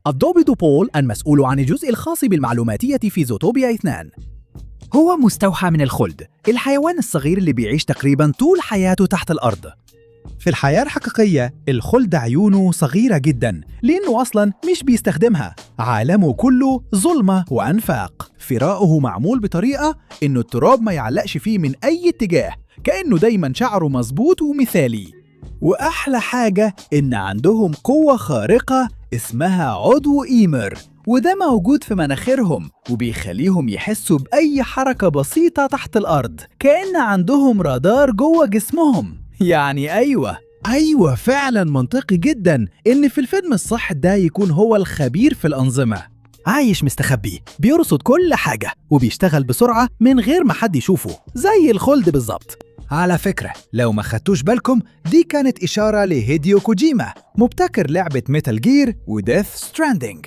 الضابط بول المسؤول عن الجزء الخاص بالمعلوماتية في زوتوبيا 2 هو مستوحى من الخلد، الحيوان الصغير اللي بيعيش تقريباً طول حياته تحت الأرض. في الحياة الحقيقية الخلد عيونه صغيرة جداً لأنه أصلاً مش بيستخدمها، عالمه كله ظلمة وأنفاق. فراءه معمول بطريقة إنه التراب ما يعلقش فيه من أي اتجاه، كأنه دايماً شعره مظبوط ومثالي. وأحلى حاجة إن عندهم قوة خارقة اسمها عضو إيمر، وده موجود في مناخيرهم وبيخليهم يحسوا بأي حركة بسيطة تحت الأرض، كأن عندهم رادار جوه جسمهم. يعني أيوة فعلا منطقي جدا إن في الفيلم الصح ده يكون هو الخبير في الأنظمة، عايش مستخبي بيرصد كل حاجة وبيشتغل بسرعة من غير ما حد يشوفه زي الخلد بالظبط. على فكرة لو ما خدتوش بالكم دي كانت إشارة لهيديو كوجيما مبتكر لعبة ميتال جير وديث ستراندينج.